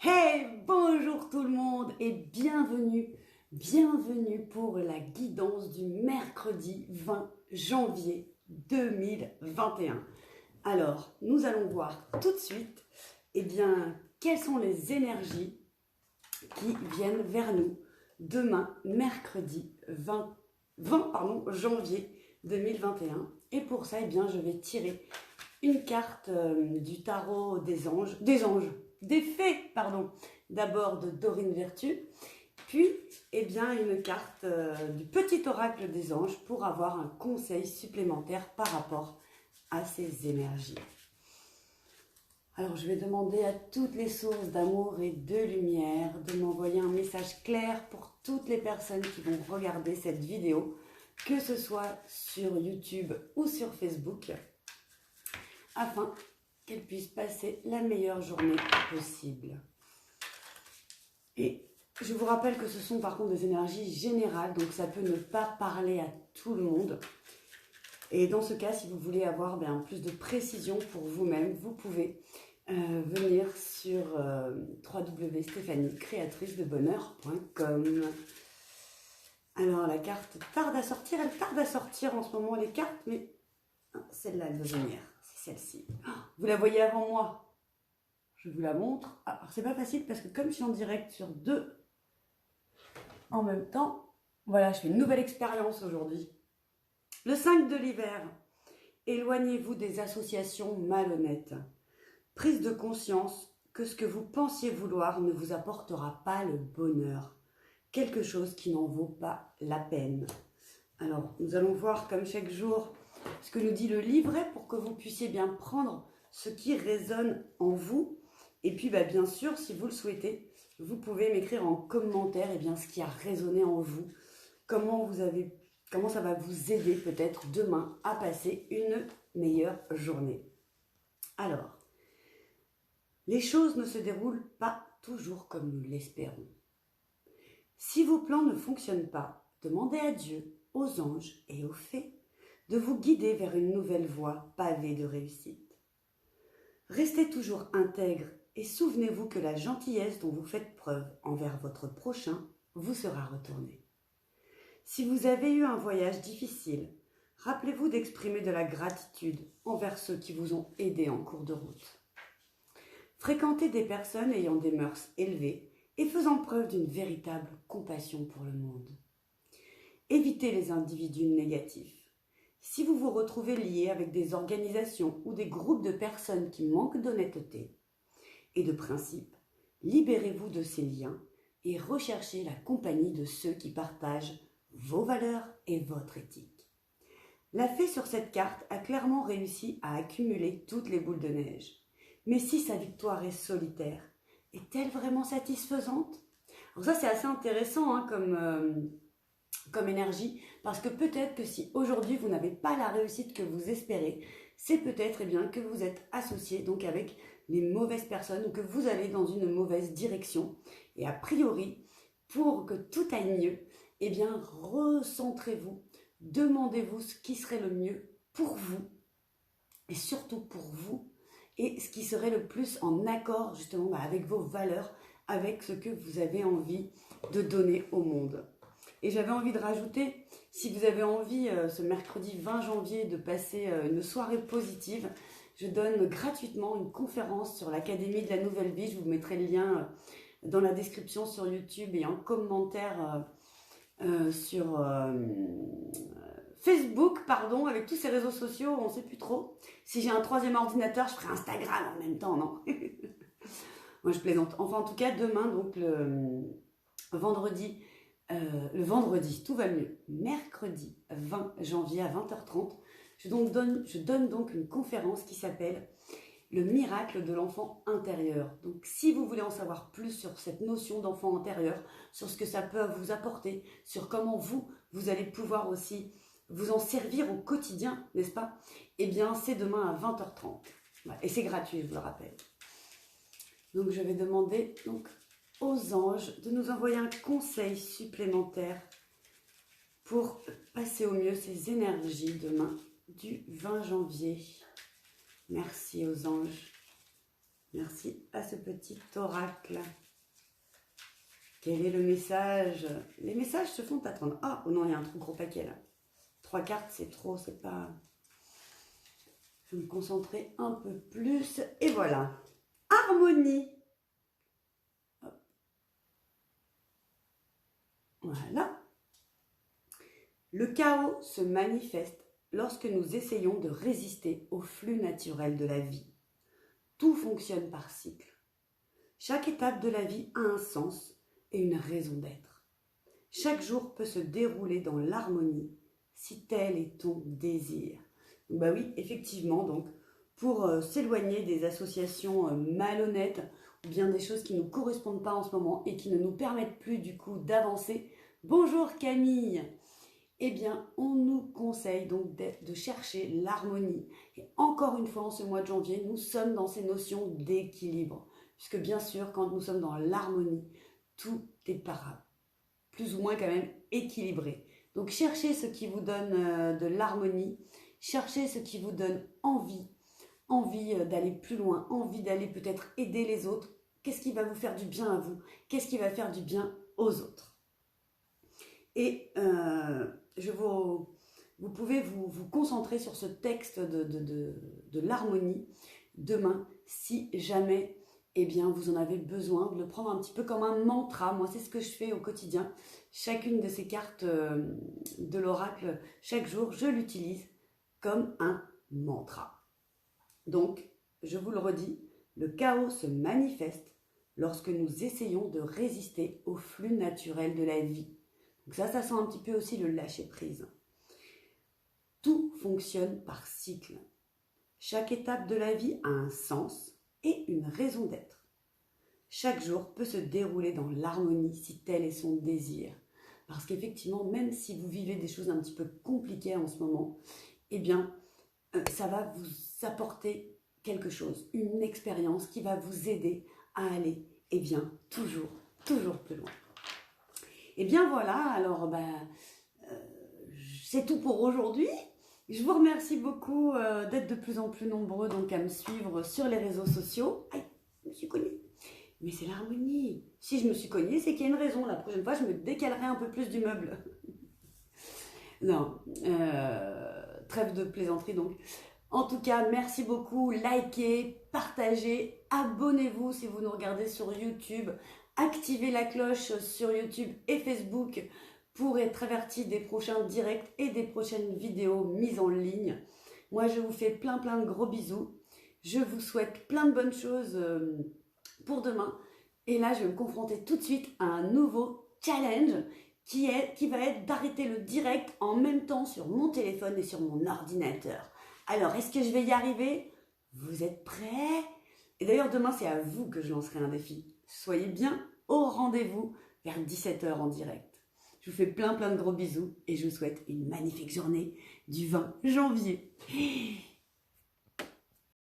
Hey, bonjour tout le monde et bienvenue pour la guidance du mercredi 20 janvier 2021. Alors, nous allons voir tout de suite, quelles sont les énergies qui viennent vers nous demain, mercredi 20 janvier 2021. Et pour ça, je vais tirer une carte du tarot des fées, d'abord de Dorine Vertu, puis une carte du petit oracle des anges pour avoir un conseil supplémentaire par rapport à ces énergies. Alors je vais demander à toutes les sources d'amour et de lumière de m'envoyer un message clair pour toutes les personnes qui vont regarder cette vidéo, que ce soit sur YouTube ou sur Facebook, afin qu'elles puissent passer la meilleure journée possible. Et je vous rappelle que ce sont par contre des énergies générales, donc ça peut ne pas parler à tout le monde. Et dans ce cas, si vous voulez avoir plus de précision pour vous-même, vous pouvez venir sur www.stephaniecreatricedebonheur.com. Alors la carte tarde à sortir, elle tarde à sortir en ce moment les cartes, mais celle-là elle va venir, c'est celle-ci. Vous la voyez avant moi, je vous la montre. Alors c'est pas facile parce que comme je suis en direct sur deux en même temps, voilà, je fais une nouvelle expérience aujourd'hui. Le 5 de l'hiver, éloignez-vous des associations malhonnêtes. Prise de conscience que ce que vous pensiez vouloir ne vous apportera pas le bonheur. Quelque chose qui n'en vaut pas la peine. Alors, nous allons voir comme chaque jour ce que nous dit le livret pour que vous puissiez bien prendre ce qui résonne en vous. Et puis, bien sûr, si vous le souhaitez, vous pouvez m'écrire en commentaire ce qui a résonné en vous. Comment ça va vous aider peut-être demain à passer une meilleure journée. Alors, les choses ne se déroulent pas toujours comme nous l'espérons. Si vos plans ne fonctionnent pas, demandez à Dieu, aux anges et aux fées de vous guider vers une nouvelle voie pavée de réussite. Restez toujours intègre et souvenez-vous que la gentillesse dont vous faites preuve envers votre prochain vous sera retournée. Si vous avez eu un voyage difficile, rappelez-vous d'exprimer de la gratitude envers ceux qui vous ont aidé en cours de route. Fréquentez des personnes ayant des mœurs élevées et faisant preuve d'une véritable compassion pour le monde. Évitez les individus négatifs. Si vous vous retrouvez lié avec des organisations ou des groupes de personnes qui manquent d'honnêteté et de principe, libérez-vous de ces liens et recherchez la compagnie de ceux qui partagent vos valeurs et votre éthique. La fée sur cette carte a clairement réussi à accumuler toutes les boules de neige. Mais si sa victoire est solitaire, est-elle vraiment satisfaisante? Alors ça, c'est assez intéressant comme énergie, parce que peut-être que si aujourd'hui vous n'avez pas la réussite que vous espérez, c'est peut-être que vous êtes associé donc avec les mauvaises personnes ou que vous allez dans une mauvaise direction. Et a priori, pour que tout aille mieux, recentrez-vous, demandez-vous ce qui serait le mieux pour vous et surtout pour vous. Et ce qui serait le plus en accord justement avec vos valeurs, avec ce que vous avez envie de donner au monde. Et j'avais envie de rajouter, si vous avez envie ce mercredi 20 janvier de passer une soirée positive, je donne gratuitement une conférence sur l'Académie de la Nouvelle Vie. Je vous mettrai le lien dans la description sur YouTube et en commentaire sur Facebook, avec tous ces réseaux sociaux, on ne sait plus trop. Si j'ai un troisième ordinateur, je ferai Instagram en même temps, non? Moi, je plaisante. Enfin, en tout cas, demain, donc le vendredi, tout va mieux. Mercredi 20 janvier à 20h30, je donne donc une conférence qui s'appelle « Le miracle de l'enfant intérieur ». Donc, si vous voulez en savoir plus sur cette notion d'enfant intérieur, sur ce que ça peut vous apporter, sur comment vous allez pouvoir aussi vous en servir au quotidien, n'est-ce pas? C'est demain à 20h30. Et c'est gratuit, je vous le rappelle. Donc, je vais demander aux anges de nous envoyer un conseil supplémentaire pour passer au mieux ces énergies demain du 20 janvier. Merci aux anges. Merci à ce petit oracle. Quel est le message? Les messages se font attendre. Ah, oh non, il y a un trop gros paquet là. 3 cartes, c'est trop, c'est pas... Je vais me concentrer un peu plus. Et voilà. Harmonie. Hop. Voilà. Le chaos se manifeste lorsque nous essayons de résister au flux naturel de la vie. Tout fonctionne par cycle. Chaque étape de la vie a un sens et une raison d'être. Chaque jour peut se dérouler dans l'harmonie si tel est ton désir. Donc, bah oui, effectivement, donc pour s'éloigner des associations malhonnêtes ou bien des choses qui ne nous correspondent pas en ce moment et qui ne nous permettent plus du coup d'avancer. Bonjour Camille. Eh bien, on nous conseille donc de chercher l'harmonie. Et encore une fois, en ce mois de janvier, nous sommes dans ces notions d'équilibre. Puisque bien sûr, quand nous sommes dans l'harmonie, tout est plus ou moins quand même équilibré. Donc cherchez ce qui vous donne de l'harmonie, cherchez ce qui vous donne envie d'aller plus loin, envie d'aller peut-être aider les autres. Qu'est-ce qui va vous faire du bien à vous? Qu'est-ce qui va faire du bien aux autres? Et vous pouvez vous concentrer sur ce texte de l'harmonie demain, si jamais eh bien, vous en avez besoin, de le prendre un petit peu comme un mantra. Moi, c'est ce que je fais au quotidien. Chacune de ces cartes de l'oracle, chaque jour, je l'utilise comme un mantra. Donc, je vous le redis, le chaos se manifeste lorsque nous essayons de résister au flux naturel de la vie. Donc ça sent un petit peu aussi le lâcher-prise. Tout fonctionne par cycle. Chaque étape de la vie a un sens et une raison d'être. Chaque jour peut se dérouler dans l'harmonie si tel est son désir. Parce qu'effectivement, même si vous vivez des choses un petit peu compliquées en ce moment, eh bien, ça va vous apporter quelque chose, une expérience qui va vous aider à aller, eh bien, toujours plus loin. Et bien voilà, alors c'est tout pour aujourd'hui. Je vous remercie beaucoup d'être de plus en plus nombreux donc à me suivre sur les réseaux sociaux. Aïe, je me suis cognée. Mais c'est l'harmonie. Si je me suis cognée, c'est qu'il y a une raison. La prochaine fois, je me décalerai un peu plus du meuble. Non, trêve de plaisanterie donc. En tout cas, merci beaucoup. Likez, partagez, abonnez-vous si vous nous regardez sur YouTube. Activez la cloche sur YouTube et Facebook pour être averti des prochains directs et des prochaines vidéos mises en ligne. Moi, je vous fais plein de gros bisous. Je vous souhaite plein de bonnes choses pour demain. Et là, je vais me confronter tout de suite à un nouveau challenge qui va être d'arrêter le direct en même temps sur mon téléphone et sur mon ordinateur. Alors, est-ce que je vais y arriver? Vous êtes prêts? Et d'ailleurs, demain, c'est à vous que je lancerai un défi. Soyez bien au rendez-vous vers 17 h en direct. Je vous fais plein de gros bisous et je vous souhaite une magnifique journée du 20 janvier.